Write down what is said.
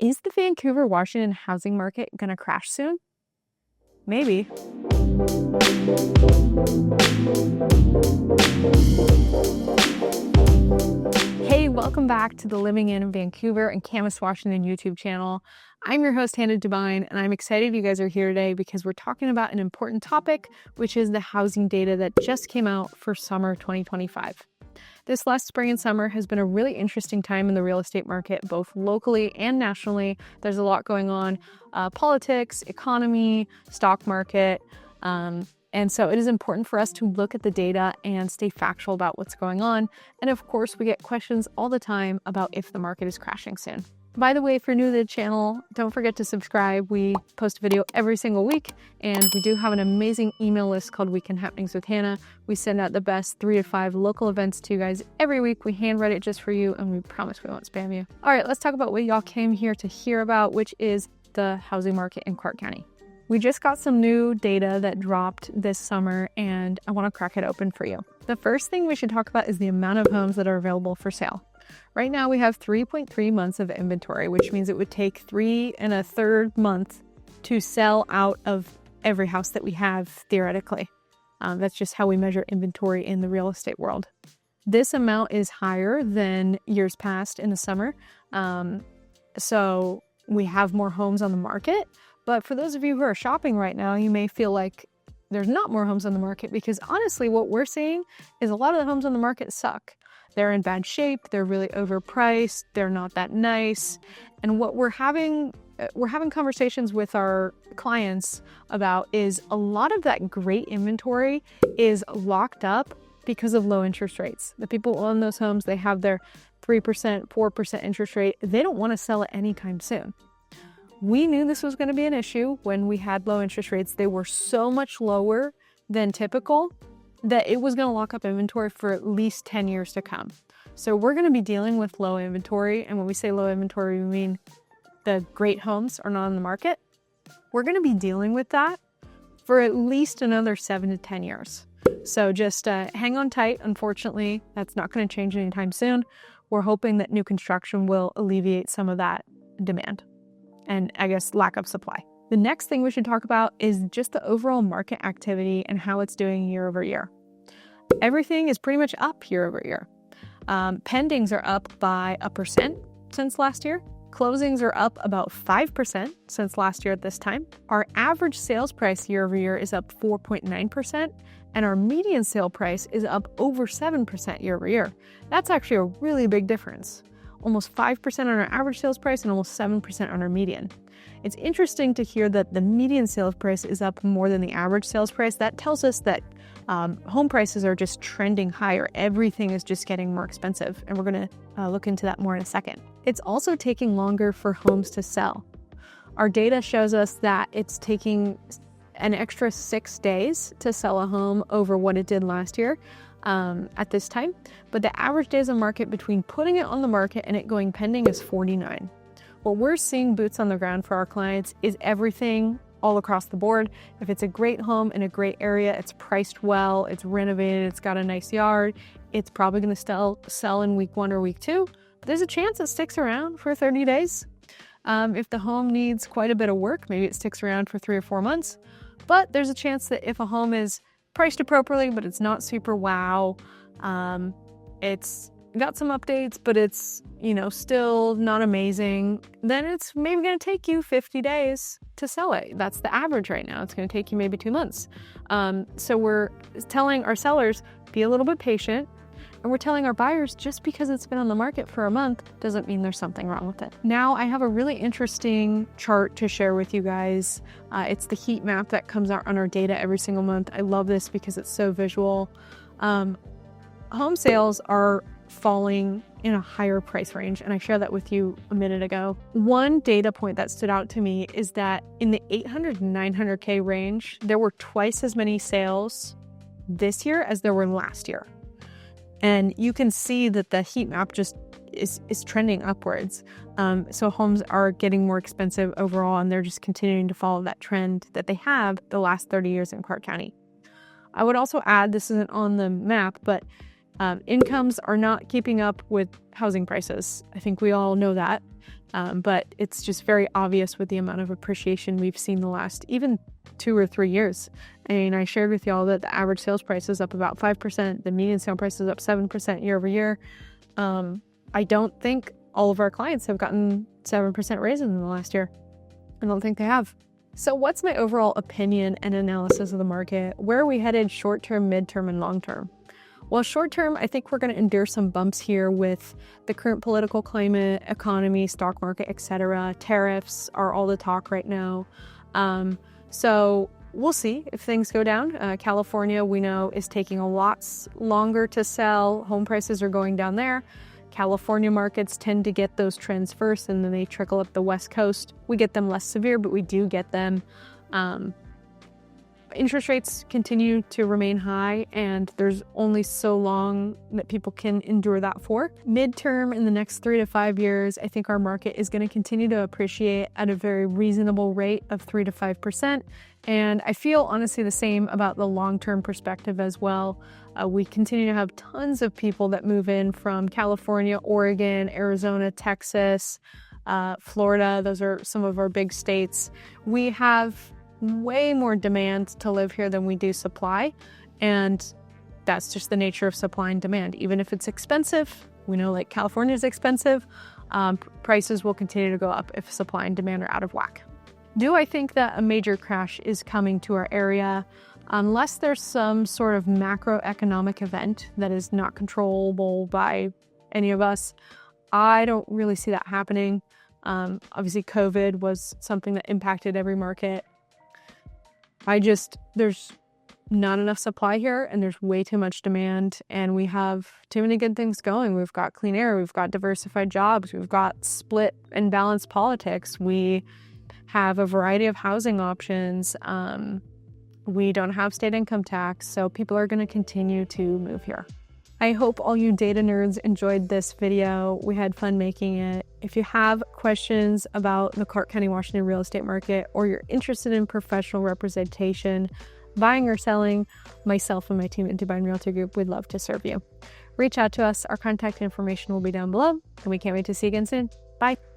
Is the Vancouver, Washington housing market gonna crash soon? Maybe. Hey, welcome back to the Living in Vancouver and Camas, Washington YouTube channel. I'm your host, Hannah Dubyne, and I'm excited you guys are here today because we're talking about an important topic, which is the housing data that just came out for summer 2025. This last spring and summer has been a really interesting time in the real estate market, both locally and nationally. There's a lot going on, politics, economy, stock market. And so it is important for us to look at the data and stay factual about what's going on. And of course, we get questions all the time about if the market is crashing soon. By the way, if you're new to the channel, don't forget to subscribe. We post a video every single week, and we do have an amazing email list called Weekend Happenings with Hannah. We send out the best 3 to 5 local events to you guys every week. We handwrite it just for you, and we promise we won't spam you. All right, let's talk about what y'all came here to hear about, which is the housing market in Clark County. We just got some new data that dropped this summer, and I want to crack it open for you. The first thing we should talk about is the amount of homes that are available for sale. Right now we have 3.3 months of inventory, which means it would take 3 1/3 months to sell out of every house that we have theoretically. That's just how we measure inventory in the real estate world. This amount is higher than years past in the summer. So we have more homes on the market. But for those of you who are shopping right now, you may feel like there's not more homes on the market because honestly, what we're seeing is a lot of the homes on the market suck. They're in bad shape, they're really overpriced, they're not that nice. And what we're having conversations with our clients about is a lot of that great inventory is locked up because of low interest rates. The people who own those homes, they have their 3%, 4% interest rate. They don't want to sell it anytime soon. We knew this was going to be an issue when we had low interest rates. They were so much lower than typical that it was going to lock up inventory for at least 10 years to come. So we're going to be dealing with low inventory. And when we say low inventory, we mean the great homes are not on the market. We're going to be dealing with that for at least another 7 to 10 years. So just hang on tight. Unfortunately, that's not going to change anytime soon. We're hoping that new construction will alleviate some of that demand and I guess lack of supply. The next thing we should talk about is just the overall market activity and how it's doing year over year. Everything is pretty much up year over year. Pendings are up by 1% since last year. Closings are up about 5% since last year at this time. Our average sales price year over year is up 4.9%, and our median sale price is up over 7% year over year. That's actually a really big difference. Almost 5% on our average sales price and almost 7% on our median. It's interesting to hear that the median sales price is up more than the average sales price. That tells us that home prices are just trending higher. Everything is just getting more expensive, and we're going to look into that more in a second. It's also taking longer for homes to sell. Our data shows us that it's taking an extra 6 days to sell a home over what it did last year. At this time, but the average days on market between putting it on the market and it going pending is 49. What we're seeing boots on the ground for our clients is everything all across the board. If it's a great home in a great area, it's priced well, it's renovated, it's got a nice yard, it's probably going to sell in week 1 or week 2. But there's a chance it sticks around for 30 days. If the home needs quite a bit of work, maybe it sticks around for 3 or 4 months. But there's a chance that if a home is priced appropriately, but it's not super wow. It's got some updates, but it's, still not amazing. Then it's maybe going to take you 50 days to sell it. That's the average right now. It's going to take you maybe 2 months. So we're telling our sellers, be a little bit patient. And we're telling our buyers, just because it's been on the market for a month doesn't mean there's something wrong with it. Now, I have a really interesting chart to share with you guys. It's the heat map that comes out on our data every single month. I love this because it's so visual. Home sales are falling in a higher price range, and I shared that with you a minute ago. One data point that stood out to me is that in the 800 to 900K range, there were twice as many sales this year as there were last year. And you can see that the heat map just is trending upwards. So homes are getting more expensive overall, and they're just continuing to follow that trend that they have the last 30 years in Clark County. I would also add, this isn't on the map, but incomes are not keeping up with housing prices. I think we all know that, but it's just very obvious with the amount of appreciation we've seen the last even 2 or 3 years. I mean, I shared with y'all that the average sales price is up about 5%, the median sale price is up 7% year over year. I don't think all of our clients have gotten 7% raises in the last year. I don't think they have. So what's my overall opinion and analysis of the market? Where are we headed short-term, mid-term, and long-term? Well, short-term, I think we're going to endure some bumps here with the current political climate, economy, stock market, etc. Tariffs are all the talk right now. So we'll see if things go down. California, we know, is taking a lot longer to sell. Home prices are going down there. California markets tend to get those trends first, and then they trickle up the West Coast. We get them less severe, but we do get them. Interest rates continue to remain high, and there's only so long that people can endure that for. Midterm, in the next 3 to 5 years, I think our market is going to continue to appreciate at a very reasonable rate of 3 to 5%. And I feel honestly the same about the long-term perspective as well. We continue to have tons of people that move in from California, Oregon, Arizona, Texas, Florida. Those are some of our big states. We have way more demand to live here than we do supply, and that's just the nature of supply and demand. Even if it's expensive, we know like California is expensive, prices will continue to go up if supply and demand are out of whack. Do I think that a major crash is coming to our area? Unless there's some sort of macroeconomic event that is not controllable by any of us, I don't really see that happening. Obviously COVID was something that impacted every market. There's not enough supply here, and there's way too much demand, and we have too many good things going. We've got clean air, we've got diversified jobs, we've got split and balanced politics, we have a variety of housing options, we don't have state income tax, so people are going to continue to move here. I hope all you data nerds enjoyed this video. We had fun making it. If you have questions about the Clark County, Washington real estate market, or you're interested in professional representation, buying or selling, myself and my team at Dubyne Realty Group would love to serve you. Reach out to us. Our contact information will be down below, and we can't wait to see you again soon. Bye.